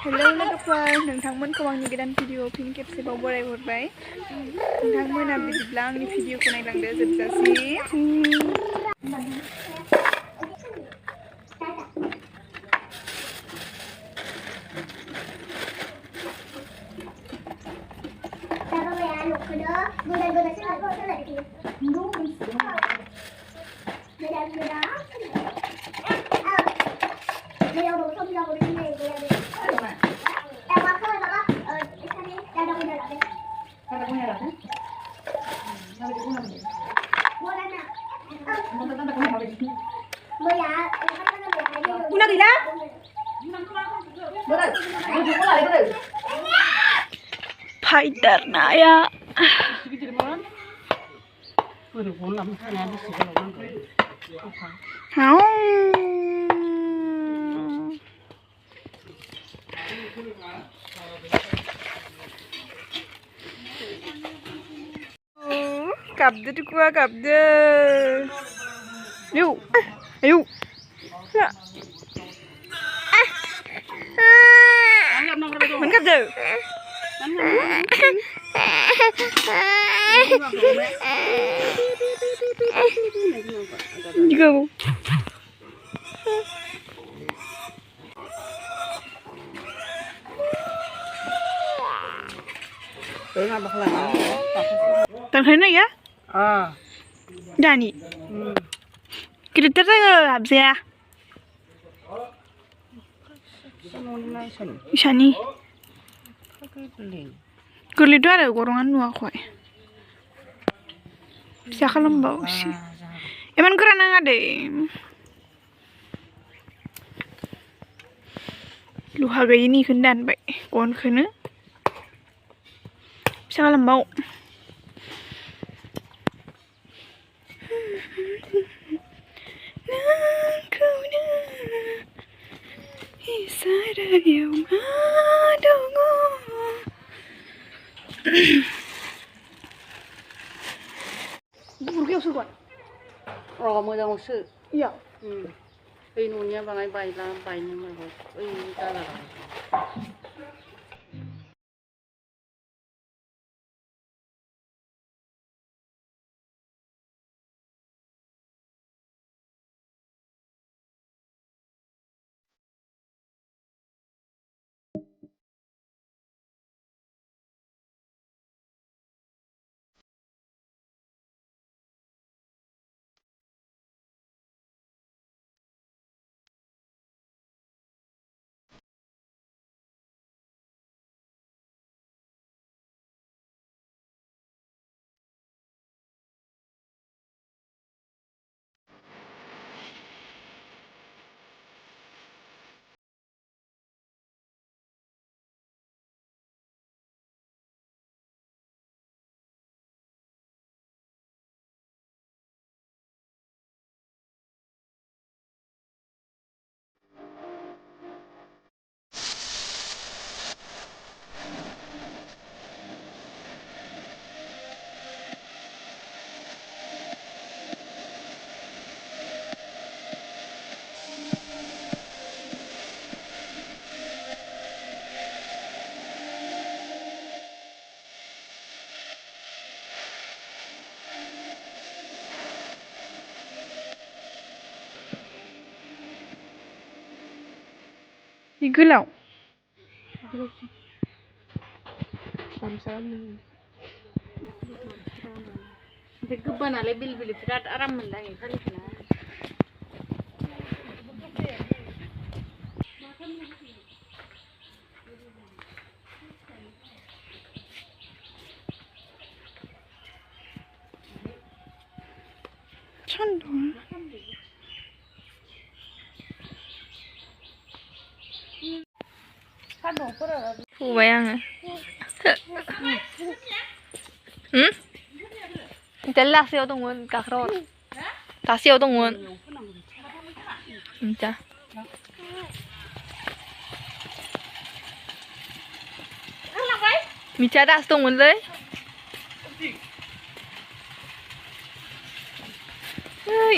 Hello लोगोफोर नोंथांमोनखौ आंनि गोदान भिडिअ फिन खेबसेबाव बरायहरबाय नोंथांमोना बिदिब्ला आंनि भिडिअखौ नायलांदो जोबजासिम Una gila? Fighter Naya. Kapdı tukua kapdı. Yuk, yuk. Mình kapdı. Juga bu. Tengah ni ya? Dani. Kita terus habis ya. Shani. Kulit tu ada gorongan dua koi. Bisa kalau bau sih. Emang kerana ada. Lu harga ini kendan baik. Kon kena. Bisa kalau bau. Buruk usir kan? Moja usir. Iya. Nunya bangai baiklah, baiknya mereka. Kita lah. Igulau. Dekat nale bil firat aram mendangi kali kena. Candul. Bayang. Jelas sih tungguin kakrot. Tasih tungguin. Minta. Minta dah tungguin deh.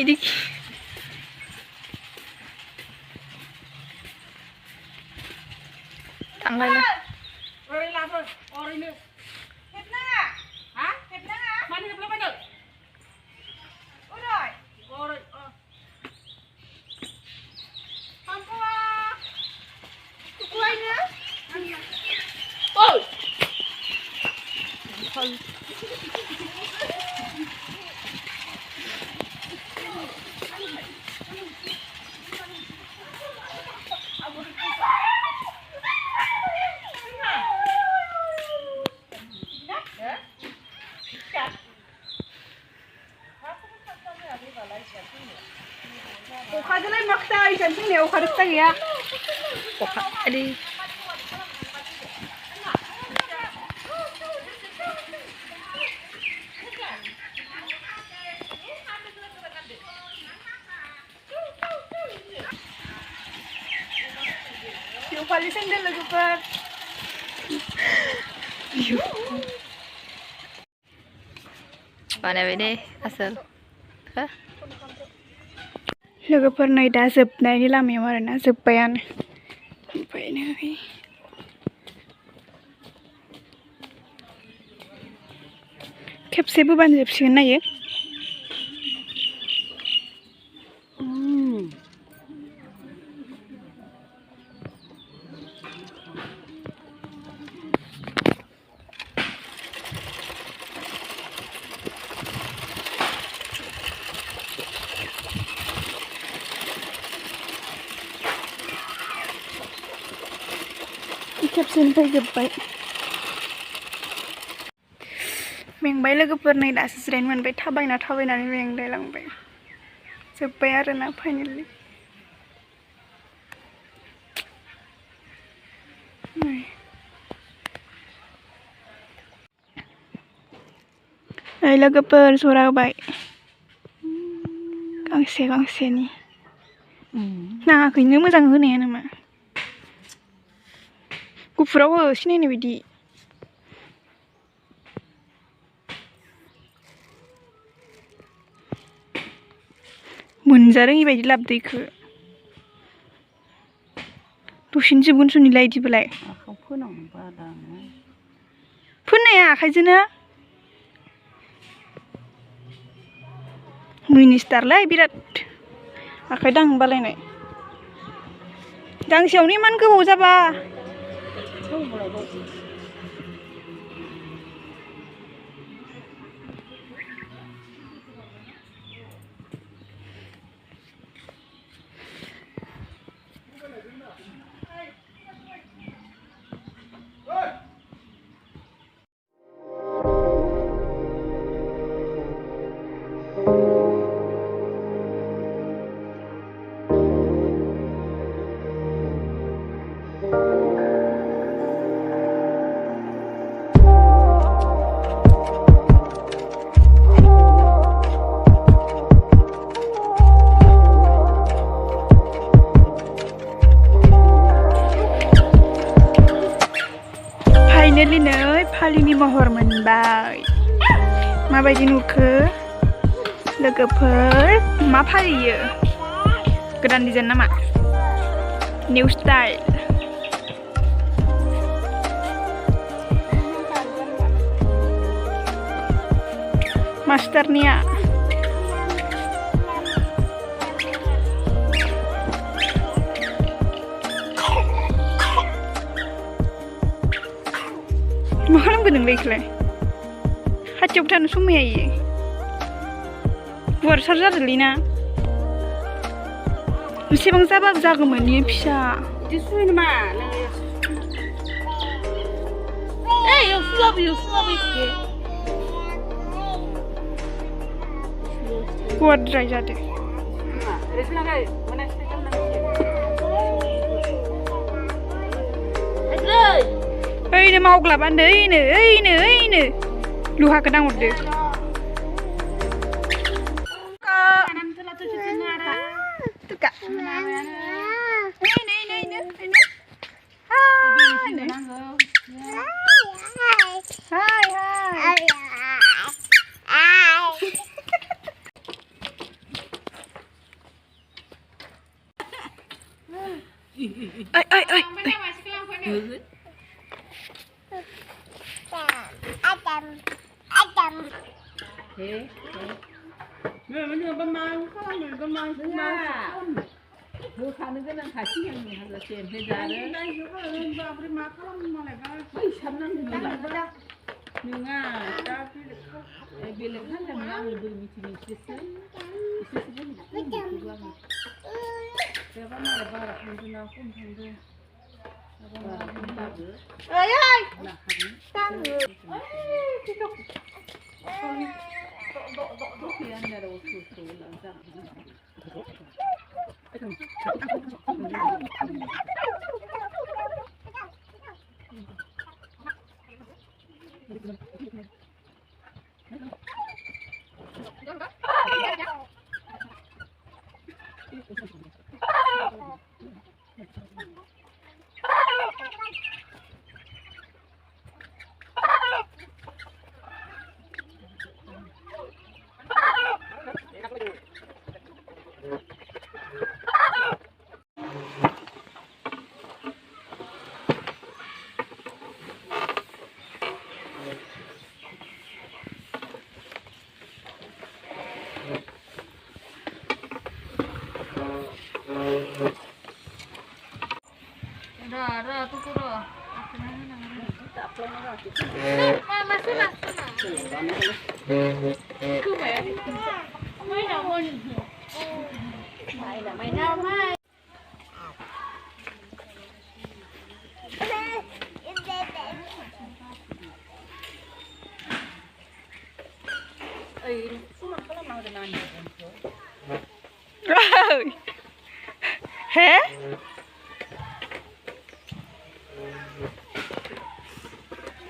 Ini. สั่งอะไรเลย Ori lapor, ori ni. Hepna, Ha? hepna, Mana ni belum ada? udah. Ori. Apa? Kuahnya? Oh. Ukadalay makta isan sini ukadakta ya. Uka adi. Yung palisan din lagu per. Mana beda asal? Hah? लोगोफोर नै दा जोबनायनि लामायाव आरोना जोब्बायानो ओमफ्राय नै खेबसे बोबानो जोबसिगोन नायो खेबसेनिफ्राय जोब्बाय मेंबाय लोगोफोर नै दासो जिरायनो मोनबाय थाबायनानै मेंलायलांबाय जोब्बाय आरोना फाइनालि ओइ लोगोफोर जरा होबाय गांसेनि नाङाखैनो मोजां होनाया नामा गुफुराव हो सिनायनाय बायदि मोनजारोङि बायदि लाबोदो इखो दसेनो जोबगोन सुनिलाय इदिबालाय Aku punang padang. फोननाया आखाइजोंनो मिनिस्टारलाय बिराद आखाइ दांबालायनाय गांसेयावनो इमान गोबाव जाबा फाइनालि नै फालिनि महर मोनबाय माबायदि नुखो लोगोफोर मा फालियो गोदान डिजाइन नामा निउ स्टाइल मास्टारनिया मा खालामगोन नोंलाय इखौलाय खाथियाव थानो समाया इयो गुवारथार जादोंलै ना एसेबां जाबाबो जागौमोन इयो फिसा Disuin mana? Eu subo isso. गुवारद्राय जादों Resina kai, mana sih kan nanti? ओइनो मावग्लाबानदो ओइनो लुहाखौ दांहरदो तुका เฮ้เมื่อมันประมาณข้าวหนึ่งประมาณดูคำนึงก็นั่งขายที่ยังมีฮันละเจนให้ได้เลยได้เยอะเลยบางปริมาณข้าวมันอะไรก็เฮ้ยฉันนั่งอยู่หลังบ้านนึงอ่ะจ้าพี่เล็กไอ้เบลเล็กท่านยังนั่งอยู่ดูมีทีมีซิสซี่ไม่จำแต่ว่ามาเลยบ้านมันจะน่าคุ้มทันด้วยเอ้ยตั้งอยู่ที่ตกดอกเขียนเนี่ยเราสูหลังจากDah, tunggu dah. Mama, sudah. Kume. Mai nak mon. Mai nak mai. Sudah kalau mau dengan ni. Heh?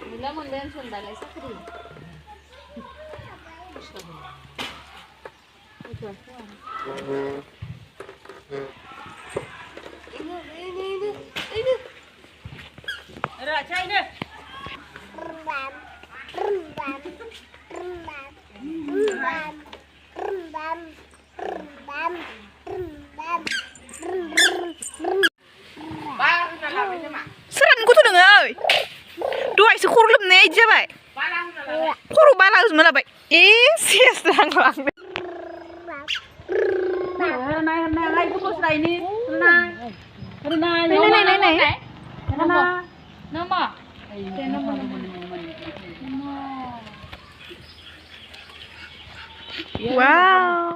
Bila mundan sandalay sa kri. Ini. Ada cai ni. Seran ku tu dengar. Dua isi kurlum ni aja bay. Kuru balang semula bay. Sia serang lang. Nay ko po sa ini. Nay. Nama. Wow.